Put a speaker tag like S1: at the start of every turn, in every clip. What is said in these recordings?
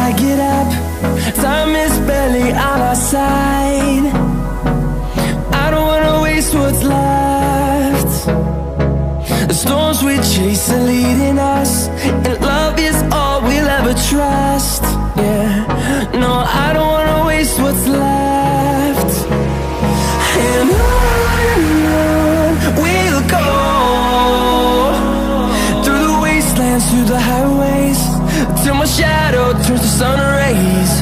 S1: I get up. Time is barely on our side. I don't wanna waste what's left. The storms we chase are leading us, and love is all we'll ever trust. Yeah, no, I don't wanna waste what's left. And on we'll go, through the wastelands, through the highways, till my shadow turns to sun rays.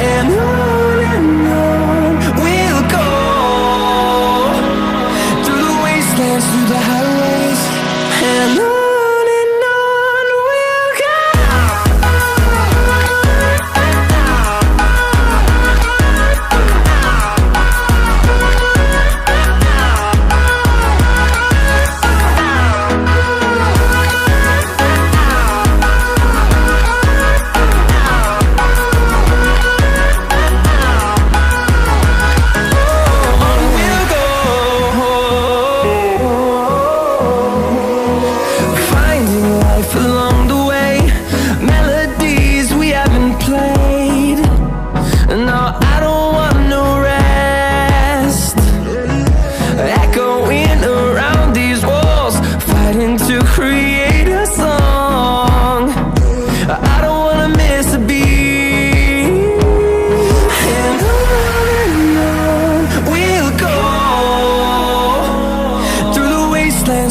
S1: And on we'll go, through the wastelands, through the highways, and on we'll go.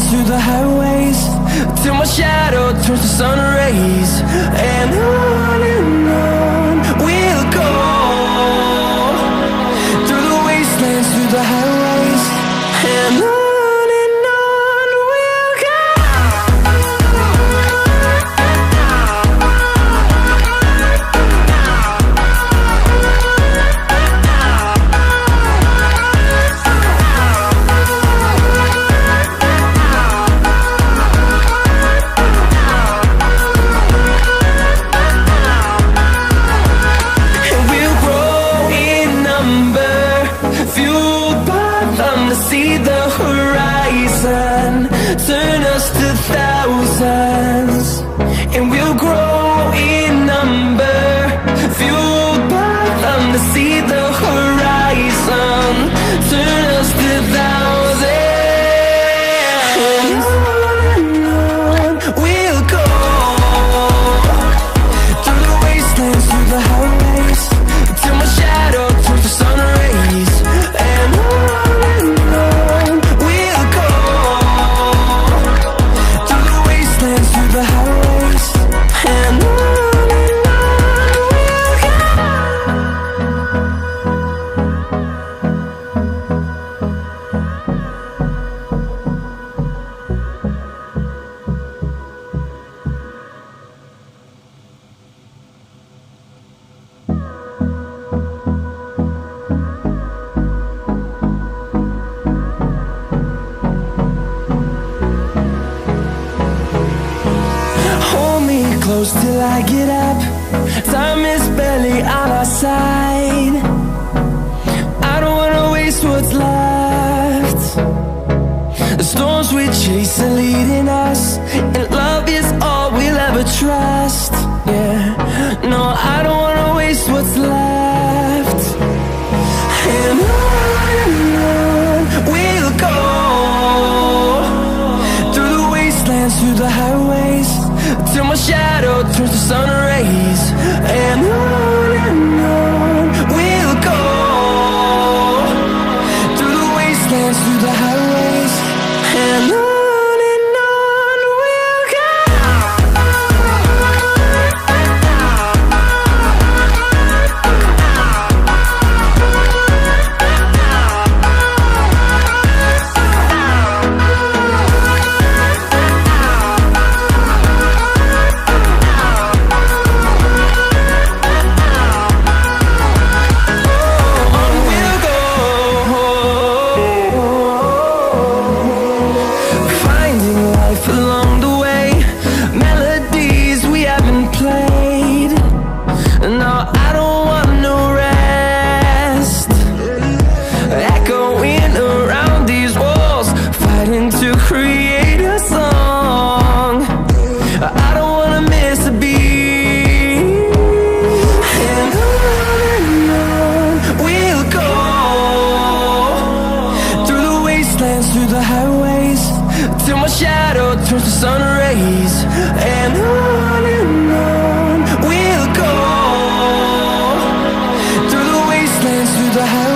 S1: Through the highways, till my shadow turns to sun rays. And on we'll go, through the wastelands, through the highways, and on we'll go. See the horizon, turn us to thousands, and we'll grow in number, fueled by them. To see the horizon, turn us to thousands, and on we'll go, through the wastelands, through the highways, till my shadow turns to sun rays. And the highways, and on close till I get up. Time is barely on our side. I don't wanna waste what's left. The storms we chase are leading us, and love is all we'll ever trust. Yeah, no, I don't wanna waste what's left. And on we'll go, through the wastelands, through the highways, till my shadow turns to sun rays. And on we'll go, through the wastelands, through the highways, and on we'll go. wastelands, through the highways, till my shadow turns to sun rays. And on we'll go, through the wastelands, through the highways,